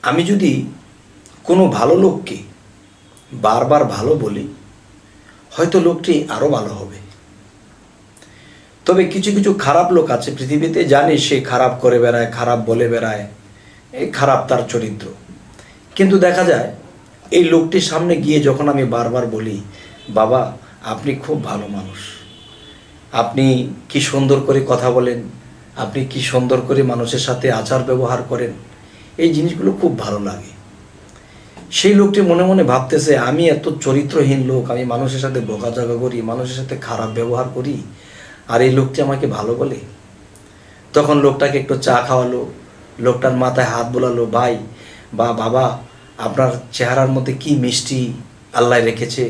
আমি যদি কোনো ভালো লোককে বারবার ভালো বলি, হয়তো লোকটি আরও ভালো হবে। তবে কিছু কিছু খারাপ লোক আছে পৃথিবীতে, জানি সে খারাপ করে বেড়ায়, খারাপ বলে বেড়ায়, এই খারাপ তার চরিত্র। কিন্তু দেখা যায় এই লোকটির সামনে গিয়ে যখন আমি বারবার বলি, বাবা আপনি খুব ভালো মানুষ, আপনি কি সুন্দর করে কথা বলেন, আপনি কি সুন্দর করে মানুষের সাথে আচার ব্যবহার করেন, এই জিনিসগুলো খুব ভালো লাগে। সেই লোকটি মনে মনে ভাবতেছে, আমি এত চরিত্রহীন লোক, আমি মানুষের সাথে বকাঝকা করি, মানুষের সাথে খারাপ ব্যবহার করি, আর এই লোকটি আমাকে ভালো বলে। তখন লোকটাকে একটু চা খাওয়ালো, লোকটার মাথায় হাত বোলালো, ভাই বা বাবা আপনার চেহারার মধ্যে কি মিষ্টি আল্লাহ রেখেছে,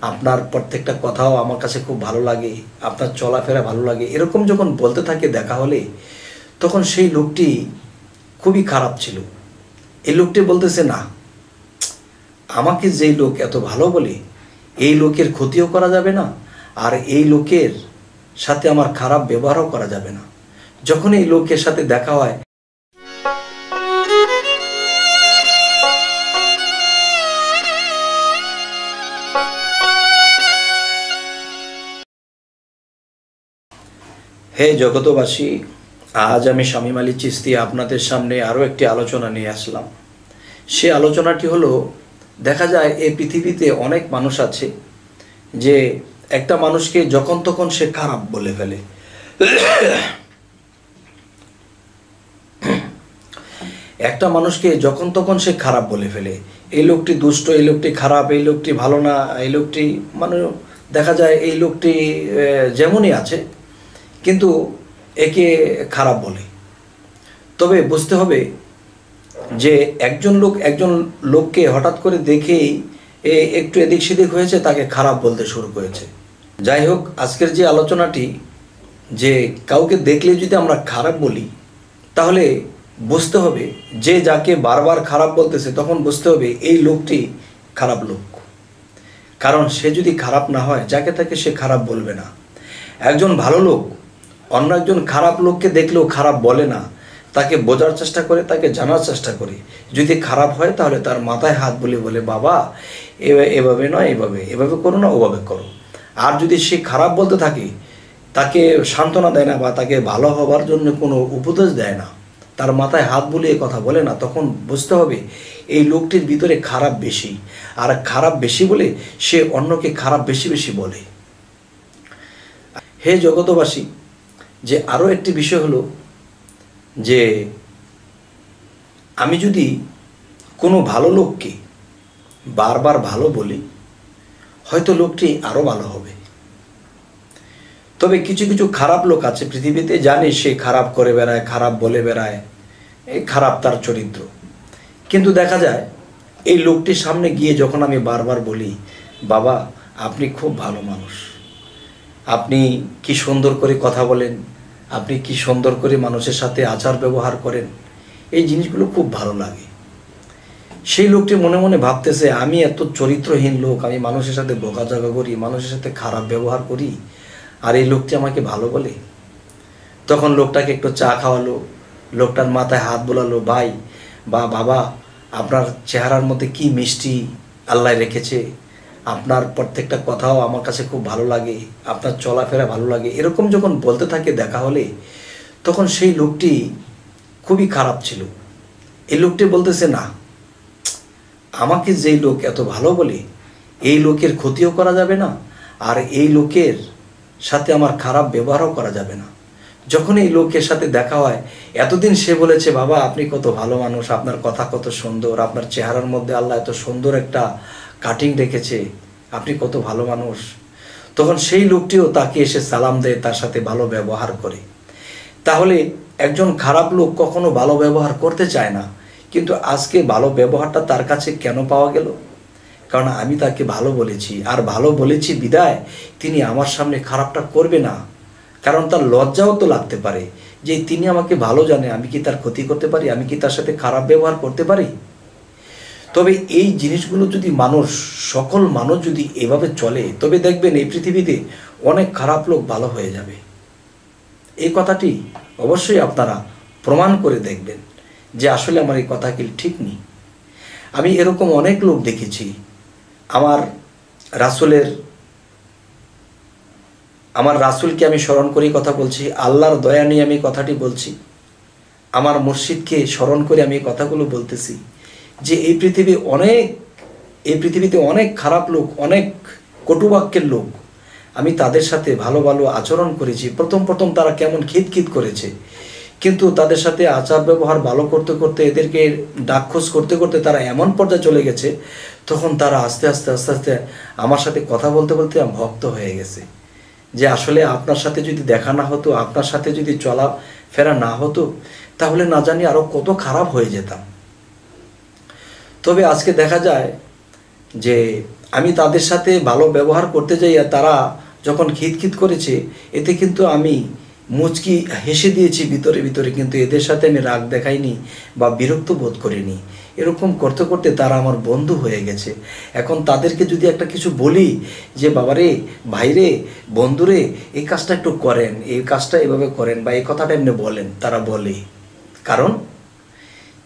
আপনার প্রত্যেকটা কথাও আমার কাছে খুব ভালো লাগে, আপনার চলাফেরা ভালো লাগে, এরকম যখন বলতে থাকে দেখা হলে, তখন সেই লোকটি খুবই খারাপ ছিল। এই লোকটি বলতেছে, না, আমাকে যেই লোক এত ভালো বলে, এই লোকের ক্ষতিও করা যাবে না, আর এই লোকের সাথে আমার খারাপ ব্যবহারও করা যাবে না। যখন এই লোকের সাথে দেখা হয়, হে জগতবাসী, আজ আমি শামীম আলী চিশতি আপনাদের সামনে আরও একটি আলোচনা নিয়ে আসলাম। সে আলোচনাটি হলো, দেখা যায় এই পৃথিবীতে অনেক মানুষ আছে যে একটা মানুষকে যখন তখন সে খারাপ বলে ফেলে। একটা মানুষকে যখন তখন সে খারাপ বলে ফেলে, এই লোকটি দুষ্ট, এই লোকটি খারাপ, এই লোকটি ভালো না, এই লোকটি, মানে দেখা যায় এই লোকটি যেমনই আছে কিন্তু একে খারাপ বলে। তবে বুঝতে হবে যে একজন লোককে হঠাৎ করে দেখেই একটু এদিক সেদিক হয়েছে, তাকে খারাপ বলতে শুরু করেছে। যাই হোক, আজকের যে আলোচনাটি, যে কাউকে দেখলে যদি আমরা খারাপ বলি, তাহলে বুঝতে হবে যে যাকে বারবার খারাপ বলতেছে, তখন বুঝতে হবে এই লোকটি খারাপ লোক। কারণ সে যদি খারাপ না হয়, যাকে তাকে সে খারাপ বলবে না। একজন ভালো লোক অন্য একজন খারাপ লোককে দেখলেও খারাপ বলে না, তাকে বোঝার চেষ্টা করে, তাকে জানার চেষ্টা করে। যদি খারাপ হয় তাহলে তার মাথায় হাত বলে, বাবা এভাবে নয়, এভাবে করো না, ওভাবে করো। আর যদি সে খারাপ বলতে থাকে, তাকে সান্ত্বনা দেয় না বা তাকে ভালো হবার জন্য কোনো উপদেশ দেয় না, তার মাথায় হাত বুলিয়ে কথা বলে না, তখন বুঝতে হবে এই লোকটির ভিতরে খারাপ বেশি। আর খারাপ বেশি বলে সে অন্যকে খারাপ বেশি বেশি বলে। হে জগতবাসী, যে আরও একটি বিষয় হলো যে আমি যদি কোনো ভালো লোককে বারবার ভালো বলি, হয়তো লোকটি আরও ভালো হবে। তবে কিছু কিছু খারাপ লোক আছে পৃথিবীতে, জানি সে খারাপ করে বেড়ায়, খারাপ বলে বেড়ায়, এই খারাপ তার চরিত্র। কিন্তু দেখা যায় এই লোকটির সামনে গিয়ে যখন আমি বারবার বলি, বাবা আপনি খুব ভালো মানুষ, আপনি কি সুন্দর করে কথা বলেন, আপনি কি সুন্দর করে মানুষের সাথে আচার ব্যবহার করেন, এই জিনিসগুলো খুব ভালো লাগে। সেই লোকটি মনে মনে ভাবতেছে, আমি এত চরিত্রহীন লোক, আমি মানুষের সাথে বকাঝকা করি, মানুষের সাথে খারাপ ব্যবহার করি, আর এই লোকটি আমাকে ভালো বলে। তখন লোকটাকে একটু চা খাওয়ালো, লোকটার মাথায় হাত বোলালো, ভাই বা বাবা আপনার চেহারার মধ্যে কি মিষ্টি আল্লাহ রেখেছে, আপনার প্রত্যেকটা কথাও আমার কাছে খুব ভালো লাগে, আপনার চলাফেরা ভালো লাগে, এরকম যখন বলতে থাকে দেখা হলে, তখন সেই লোকটি খুবই খারাপ ছিল। এই লোকটি বলতেছে, না, আমাকে যেই লোক এত ভালো বলে, এই লোকের ক্ষতিও করা যাবে না, আর এই লোকের সাথে আমার খারাপ ব্যবহারও করা যাবে না। যখন এই লোকের সাথে দেখা হয়, এতদিন সে বলেছে, বাবা আপনি কত ভালো মানুষ, আপনার কথা কত সুন্দর, আপনার চেহারার মধ্যে আল্লাহ এত সুন্দর একটা কাটিং রেখেছে, আপনি কত ভালো মানুষ। তখন সেই লোকটিও তাকে এসে সালাম দেয়, তার সাথে ভালো ব্যবহার করে। তাহলে একজন খারাপ লোক কখনো ভালো ব্যবহার করতে চায় না, কিন্তু আজকে ভালো ব্যবহারটা তার কাছে কেন পাওয়া গেল? কারণ আমি তাকে ভালো বলেছি, আর ভালো বলেছি বিদায় তিনি আমার সামনে খারাপটা করবে না। কারণ তার লজ্জাও তো লাগতে পারে যে তিনি আমাকে ভালো জানে, আমি কি তার ক্ষতি করতে পারি, আমি কি তার সাথে খারাপ ব্যবহার করতে পারি? তবে এই জিনিসগুলো যদি সকল মানুষ যদি এভাবে চলে, তবে দেখবেন এই পৃথিবীতে অনেক খারাপ লোক ভালো হয়ে যাবে। এই কথাটি অবশ্যই আপনারা প্রমাণ করে দেখবেন যে আসলে আমার এই কথা কি ঠিক নেই। আমি এরকম অনেক লোক দেখেছি, আমার রাসূলকে আমি স্মরণ করেই কথা বলছি, আল্লাহর দয়া নিয়ে আমি কথাটি বলছি, আমার মুর্শিদকে স্মরণ করে আমি এই কথাগুলো বলতেছি যে এই পৃথিবীতে অনেক খারাপ লোক, অনেক কটুবাক্যের লোক, আমি তাদের সাথে ভালো ভালো আচরণ করেছি। প্রথম তারা কেমন খিতখিত করেছে, কিন্তু তাদের সাথে আচার ব্যবহার ভালো করতে করতে, এদেরকে ডাকখোঁজ করতে করতে তারা এমন পর্যায়ে চলে গেছে, তখন তারা আস্তে আস্তে আমার সাথে কথা বলতে বলতে ভক্ত হয়ে গেছে। যে আসলে আপনার সাথে যদি দেখা না হতো, আপনার সাথে যদি চলাফেরা না হতো, তাহলে না জানি আরো কত খারাপ হয়ে যেতাম। তবে আজকে দেখা যায় যে আমি তাদের সাথে ভালো ব্যবহার করতে যাই, আর তারা যখন খিতখিত করেছে, এতে কিন্তু আমি মুচকি হেসে দিয়েছি ভিতরে ভিতরে, কিন্তু এদের সাথে আমি রাগ দেখাইনি বা বিরক্ত বোধ করিনি। এরকম করতে করতে তারা আমার বন্ধু হয়ে গেছে। এখন তাদেরকে যদি একটা কিছু বলি যে বাবারে, ভাইরে, বন্ধুরে, এই কাজটা একটু করেন, এই কাজটা এভাবে করেন, বা এই কথাটা এমনি বলেন, তারা বলে। কারণ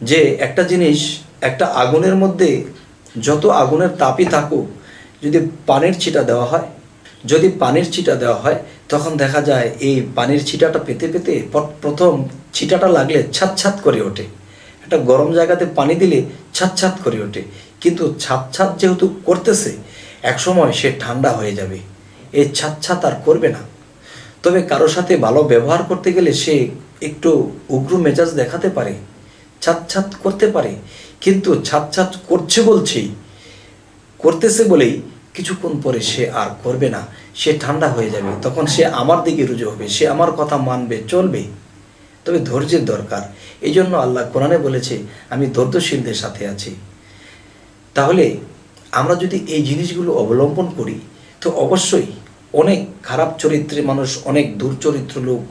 যে একটা জিনিস, একটা আগুনের মধ্যে যত আগুনের তাপই থাকুক, যদি পানির ছিটা দেওয়া হয়, তখন দেখা যায় এই পানির ছিটাটা পেতে পেতে প্রথম ছিটাটা লাগলে ছাত করে ওঠে। একটা গরম জায়গাতে পানি দিলে ছাত করে ওঠে, কিন্তু ছাত যেহেতু করতেছে, একসময় সে ঠান্ডা হয়ে যাবে, এই ছাত আর করবে না। তবে কারোর সাথে ভালো ব্যবহার করতে গেলে সে একটু উগ্র মেজাজ দেখাতে পারে, ছাত করতে পারে, কিন্তু ছাত করতেছে বলেই কিছুক্ষণ পরে সে আর করবে না, সে ঠান্ডা হয়ে যাবে। তখন সে আমার দিকে রুজু হবে, সে আমার কথা মানবে, চলবে। তবে ধৈর্যের দরকার। এই জন্য আল্লাহ কোরআনে বলেছে, আমি ধৈর্যশীলদের সাথে আছি। তাহলে আমরা যদি এই জিনিসগুলো অবলম্বন করি, তো অবশ্যই অনেক খারাপ চরিত্রের মানুষ, অনেক দুর্চরিত্র লোক,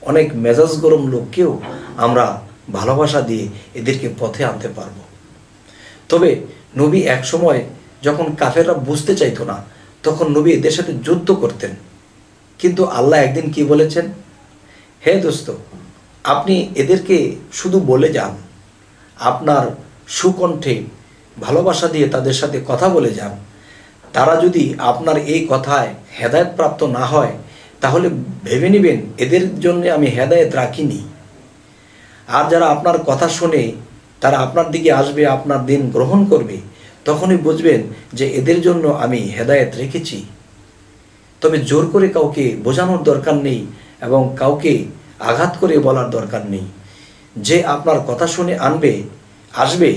অনেক মেজাজ গরম লোককেও আমরা ভালোবাসা দিয়ে এদেরকে পথে আনতে পারবো। তবে নবী এক সময় যখন কাফেররা বুঝতে চাইতো না, তখন নবী এদের সাথে যুদ্ধ করতেন। কিন্তু আল্লাহ একদিন কি বলেছেন, হে দোস্ত, আপনি এদেরকে শুধু বলে যান, আপনার সুকণ্ঠে ভালোবাসা দিয়ে তাদের সাথে কথা বলে যান। তারা যদি আপনার এই কথায় হেদায়েত প্রাপ্ত না হয়, তাহলে ভেবে নেবেন এদের জন্য আমি হেদায়েত রাখিনি। আর যারা আপনার কথা শুনে তারা আপনার দিকে আসবে, আপনার দিন গ্রহণ করবে, তখনই বুঝবেন যে এদের জন্য আমি হেদায়েত রেখেছি। তবে জোর করে কাউকে বোঝানোর দরকার নেই, এবং কাউকে আঘাত করে বলার দরকার নেই। যে আপনার কথা শুনে আসবে,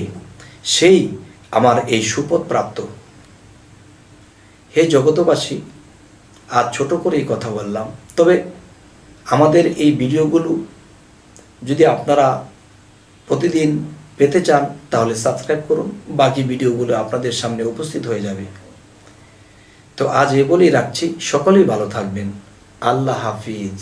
সেই আমার এই সুপথ প্রাপ্ত। হে জগতবাসী, আর ছোট করেই কথা বললাম। তবে আমাদের এই ভিডিওগুলো যদি আপনারা প্রতিদিন পেতে চান, তাহলে সাবস্ক্রাইব করুন, বাকি ভিডিওগুলো আপনাদের সামনে উপস্থিত হয়ে যাবে। তো আজ এ বলেই রাখছি, সকলেই ভালো থাকবেন। আল্লাহ হাফিজ।